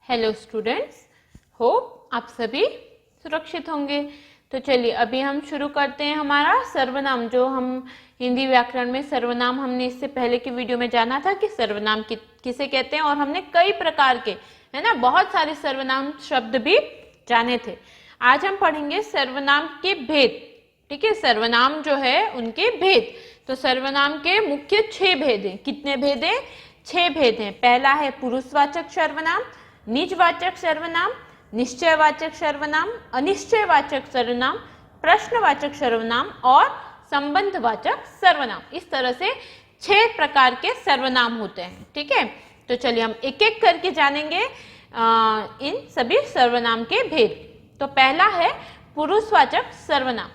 Hello students, hope आप सभी सुरक्षित होंगे। तो चलिए अभी हम शुरू करते हैं हमारा सर्वनाम। जो हम हिंदी व्याकरण में सर्वनाम हमने इससे पहले की वीडियो में जाना था कि सर्वनाम किसे कहते हैं, और हमने कई प्रकार के है ना बहुत सारे सर्वनाम शब्द भी जाने थे। आज हम पढ़ेंगे सर्वनाम के भेद। ठीक है, सर्वनाम जो है उनके भेद। तो सर्वनाम के मुख्य 6 भेद हैं। कितने भेद हैं? 6 भेद हैं। पहला है पुरुषवाचक सर्वनाम, निजवाचक सर्वनाम, निश्चयवाचक सर्वनाम, अनिश्चयवाचक सर्वनाम, प्रश्नवाचक सर्वनाम और संबंधवाचक सर्वनाम। इस तरह से 6 प्रकार के सर्वनाम होते हैं। ठीक है, तो चलिए हम एक एक करके जानेंगे इन सभी सर्वनाम के भेद। तो पहला है पुरुषवाचक सर्वनाम।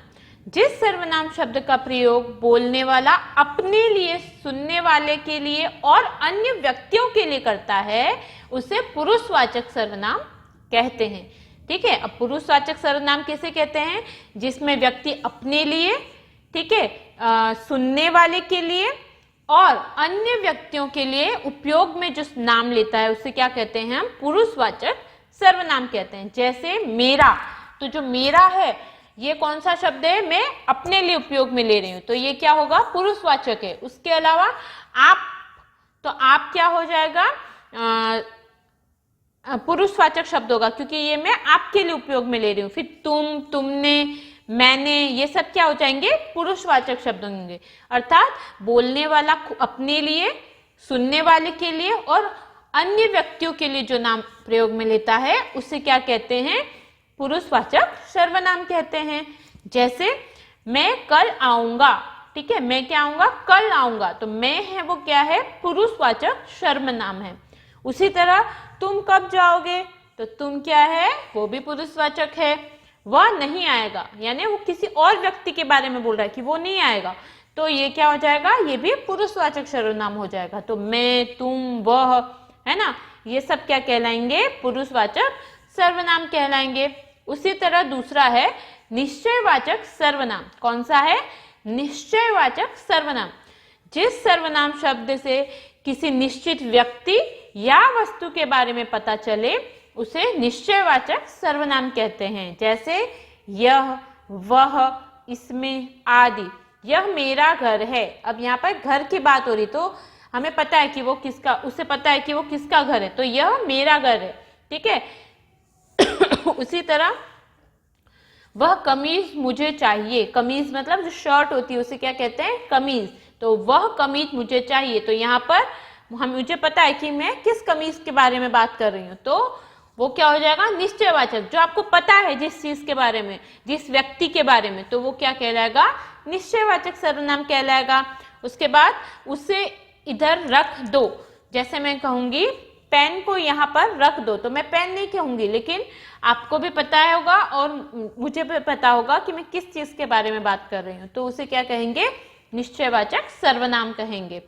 जिस सर्वनाम शब्द का प्रयोग बोलने वाला अपने लिए, सुनने वाले के लिए और अन्य व्यक्तियों के लिए करता है उसे पुरुषवाचक सर्वनाम कहते हैं। ठीक है, अब पुरुषवाचक सर्वनाम किसे कहते हैं? जिसमें व्यक्ति अपने लिए, ठीक है, सुनने वाले के लिए और अन्य व्यक्तियों के लिए उपयोग में जो नाम लेता है उसे क्या कहते हैं? हम पुरुषवाचक सर्वनाम कहते हैं। जैसे मेरा, तो जो मेरा है ये कौन सा शब्द है? मैं अपने लिए उपयोग में ले रही हूं, तो ये क्या होगा? पुरुषवाचक है। उसके अलावा आप, तो आप क्या हो जाएगा? पुरुषवाचक शब्द होगा, क्योंकि ये मैं आपके लिए उपयोग में ले रही हूं। फिर तुम, तुमने, मैंने, ये सब क्या हो जाएंगे? पुरुषवाचक शब्द होंगे। अर्थात बोलने वाला अपने लिए, सुनने वाले के लिए और अन्य व्यक्तियों के लिए जो नाम प्रयोग में लेता है उसे क्या कहते हैं? पुरुषवाचक सर्वनाम कहते हैं। जैसे मैं कल आऊंगा, ठीक है, मैं क्या आऊंगा? कल आऊंगा, तो मैं है वो क्या है? पुरुषवाचक सर्वनाम है। उसी तरह तुम कब जाओगे, तो तुम क्या है? वो भी पुरुषवाचक है। वह नहीं आएगा, यानी वो किसी और व्यक्ति के बारे में बोल रहा है कि वो नहीं आएगा, तो ये क्या हो जाएगा? ये भी पुरुषवाचक सर्वनाम हो जाएगा। तो मैं, तुम, वह, है ना, ये सब क्या कहलाएंगे? पुरुषवाचक सर्वनाम कहलाएंगे। उसी तरह दूसरा है निश्चयवाचक सर्वनाम। कौन सा है? निश्चयवाचक सर्वनाम। जिस सर्वनाम शब्द से किसी निश्चित व्यक्ति या वस्तु के बारे में पता चले उसे निश्चयवाचक सर्वनाम कहते हैं। जैसे यह, वह, इसमें आदि। यह मेरा घर है। अब यहाँ पर घर की बात हो रही, तो हमें पता है कि वो किसका, उसे पता है कि वो किसका घर है, तो यह मेरा घर है। ठीक है उसी तरह वह कमीज मुझे चाहिए। कमीज मतलब जो शर्ट होती है उसे क्या कहते हैं? कमीज। तो वह कमीज मुझे चाहिए, तो यहाँ पर मुझे पता है कि मैं किस कमीज के बारे में बात कर रही हूँ, तो वो क्या हो जाएगा? निश्चयवाचक। जो आपको पता है जिस चीज के बारे में, जिस व्यक्ति के बारे में, तो वो क्या कहलाएगा? निश्चयवाचक सर्वनाम कहलाएगा। उसके बाद उसे इधर रख दो। जैसे मैं कहूंगी पेन को यहाँ पर रख दो, तो मैं पेन नहीं कहूंगी, लेकिन आपको भी पता होगा और मुझे भी पता होगा कि मैं किस चीज के बारे में बात कर रही हूँ, तो उसे क्या कहेंगे? निश्चयवाचक सर्वनाम कहेंगे।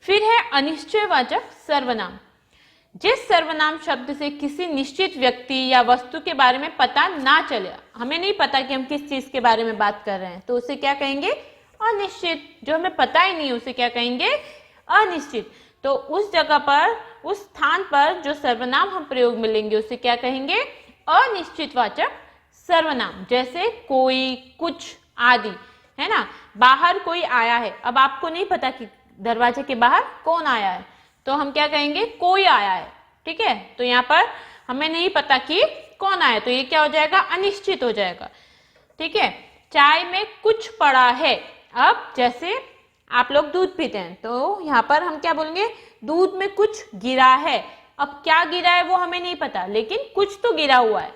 फिर है अनिश्चयवाचक सर्वनाम। जिस सर्वनाम शब्द से किसी निश्चित व्यक्ति या वस्तु के बारे में पता ना चले, हमें नहीं पता कि हम किस चीज के बारे में बात कर रहे हैं, तो उसे क्या कहेंगे? अनिश्चित। जो हमें पता ही नहीं उसे क्या कहेंगे? अनिश्चित। तो उस जगह पर, उस स्थान पर जो सर्वनाम हम प्रयोग में लेंगे उसे क्या कहेंगे? अनिश्चितवाचक सर्वनाम। जैसे कोई, कुछ आदि, है ना। बाहर कोई आया है, अब आपको नहीं पता कि दरवाजे के बाहर कौन आया है, तो हम क्या कहेंगे? कोई आया है। ठीक है, तो यहाँ पर हमें नहीं पता कि कौन आया, तो ये क्या हो जाएगा? अनिश्चित हो जाएगा। ठीक है, चाय में कुछ पड़ा है। अब जैसे आप लोग दूध पीते हैं, तो यहाँ पर हम क्या बोलेंगे? दूध में कुछ गिरा है। अब क्या गिरा है वो हमें नहीं पता, लेकिन कुछ तो गिरा हुआ है।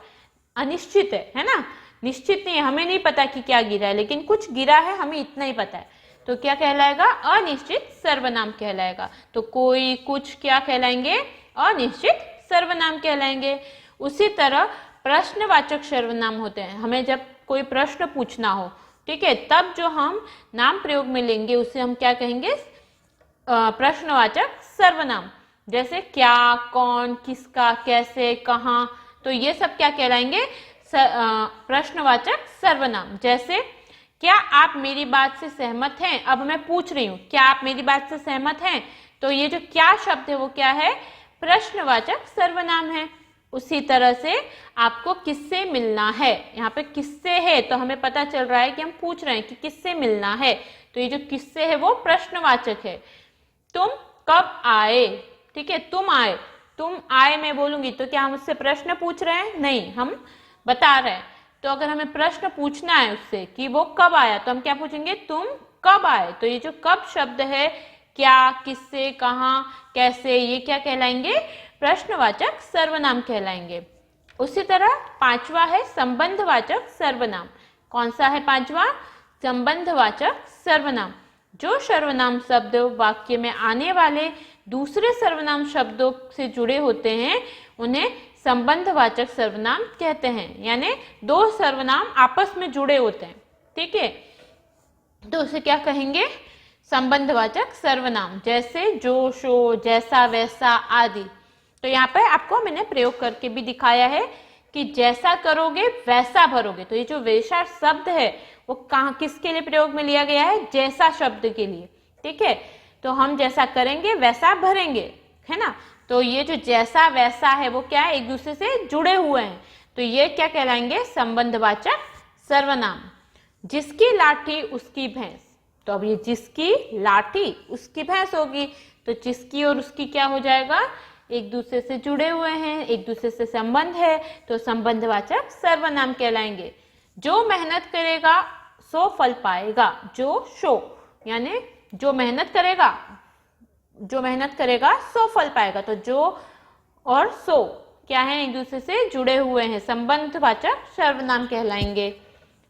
अनिश्चित है ना, निश्चित नहीं, हमें नहीं पता कि क्या गिरा है, लेकिन कुछ गिरा है, हमें इतना ही पता है, तो क्या कहलाएगा? अनिश्चित सर्वनाम कहलाएगा। तो कोई, कुछ क्या कहलाएंगे? अनिश्चित सर्वनाम कहलाएंगे। उसी तरह प्रश्नवाचक सर्वनाम होते हैं। हमें जब कोई प्रश्न पूछना हो, ठीक है, तब जो हम नाम प्रयोग में लेंगे उसे हम क्या कहेंगे? प्रश्नवाचक सर्वनाम। जैसे क्या, कौन, किसका, कैसे, कहाँ, तो ये सब क्या कहलाएंगे? प्रश्नवाचक सर्वनाम। जैसे क्या आप मेरी बात से सहमत हैं? अब मैं पूछ रही हूँ क्या आप मेरी बात से सहमत हैं, तो ये जो क्या शब्द है वो क्या है? प्रश्नवाचक सर्वनाम है। उसी तरह से आपको किससे मिलना है, यहाँ पे किससे है तो हमें पता चल रहा है कि हम पूछ रहे हैं कि किससे मिलना है, तो ये जो किससे है वो प्रश्नवाचक है। तुम कब आए, ठीक है, तुम आए, तुम आए मैं बोलूंगी तो क्या हम उससे प्रश्न पूछ रहे हैं? नहीं, हम बता रहे हैं। तो अगर हमें प्रश्न पूछना है उससे कि वो कब आया तो हम क्या पूछेंगे? तुम कब आए। तो ये जो कब शब्द है, क्या, किससे, कहाँ, कैसे, ये क्या कहलाएंगे? प्रश्नवाचक सर्वनाम कहलाएंगे। उसी तरह पांचवा है संबंधवाचक सर्वनाम। कौन सा है पांचवा? संबंधवाचक सर्वनाम। जो सर्वनाम शब्द वाक्य में आने वाले दूसरे सर्वनाम शब्दों से जुड़े होते हैं उन्हें संबंधवाचक सर्वनाम कहते हैं। यानी दो सर्वनाम आपस में जुड़े होते हैं, ठीक है, तो उसे क्या कहेंगे? संबंधवाचक सर्वनाम। जैसे जो, शो, जैसा, वैसा आदि। तो यहाँ पर आपको मैंने प्रयोग करके भी दिखाया है कि जैसा करोगे वैसा भरोगे। तो ये जो वैसा शब्द है वो कहाँ, किसके लिए प्रयोग में लिया गया है? जैसा शब्द के लिए, ठीक है। तो हम जैसा करेंगे वैसा भरेंगे, है ना। तो ये जो जैसा वैसा है वो क्या है? एक दूसरे से जुड़े हुए हैं। तो ये क्या कहलाएंगे? संबंधवाचक सर्वनाम। जिसकी लाठी उसकी भैंस। तो अब ये जिसकी लाठी उसकी भैंस होगी, तो जिसकी और उसकी क्या हो जाएगा? एक दूसरे से जुड़े हुए हैं, एक दूसरे से संबंध है, तो संबंधवाचक सर्वनाम कहलाएंगे। जो मेहनत करेगा सो फल पाएगा। जो, शो, यानी जो मेहनत करेगा, जो मेहनत करेगा सो फल पाएगा। तो जो और सो क्या है? एक दूसरे से जुड़े हुए हैं, संबंधवाचक सर्वनाम कहलाएंगे।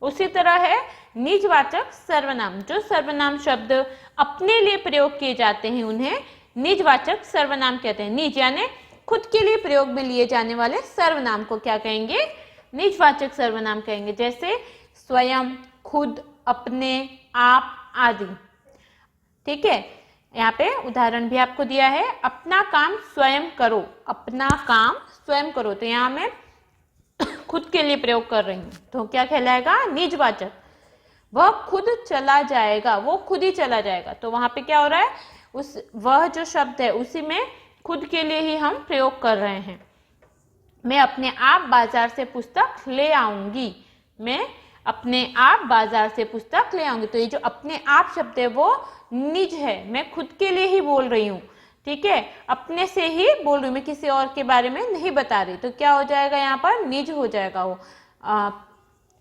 उसी तरह है निजवाचक सर्वनाम। जो सर्वनाम शब्द अपने लिए प्रयोग किए जाते हैं उन्हें निजवाचक सर्वनाम कहते हैं। निज यानी खुद के लिए प्रयोग में लिए जाने वाले सर्वनाम को क्या कहेंगे? निजवाचक सर्वनाम कहेंगे। जैसे स्वयं, खुद, अपने, आप आदि, ठीक है। यहाँ पे उदाहरण भी आपको दिया है, अपना काम स्वयं करो। अपना काम स्वयं करो, तो यहाँ मैं खुद के लिए प्रयोग कर रही हूँ, तो क्या कहलाएगा? निजवाचक। वह खुद चला जाएगा, वो खुद ही चला जाएगा। तो वहां पे क्या हो रहा है? उस वह जो शब्द है उसी में खुद के लिए ही हम प्रयोग कर रहे हैं। मैं अपने आप बाजार से पुस्तक ले आऊंगी। मैं अपने आप बाजार से पुस्तक ले आऊंगी। तो ये जो अपने आप शब्द है वो निज है, मैं खुद के लिए ही बोल रही हूँ, ठीक है, अपने से ही बोल रही हूँ, मैं किसी और के बारे में नहीं बता रही। तो क्या हो जाएगा? यहाँ पर निज हो जाएगा वो।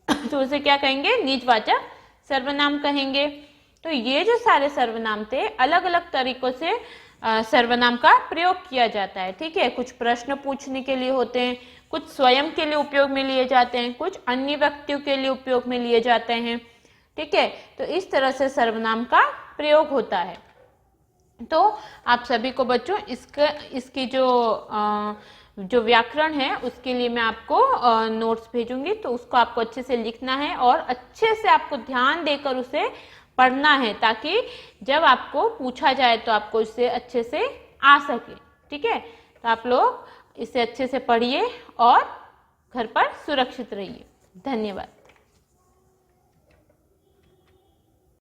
तो उसे क्या कहेंगे? निजवाचक सर्वनाम कहेंगे। तो ये जो सारे सर्वनाम थे, अलग अलग तरीकों से सर्वनाम का प्रयोग किया जाता है, ठीक है। कुछ प्रश्न पूछने के लिए होते हैं, कुछ स्वयं के लिए उपयोग में लिए जाते हैं, कुछ अन्य व्यक्तियों के लिए उपयोग में लिए जाते हैं, ठीक है। तो इस तरह से सर्वनाम का प्रयोग होता है। तो आप सभी को बच्चों इसकी जो व्याकरण है उसके लिए मैं आपको नोट्स भेजूंगी, तो उसको आपको अच्छे से लिखना है और अच्छे से आपको ध्यान देकर उसे पढ़ना है, ताकि जब आपको पूछा जाए तो आपको इससे अच्छे से आ सके, ठीक है। तो आप लोग इसे अच्छे से पढ़िए और घर पर सुरक्षित रहिए। धन्यवाद।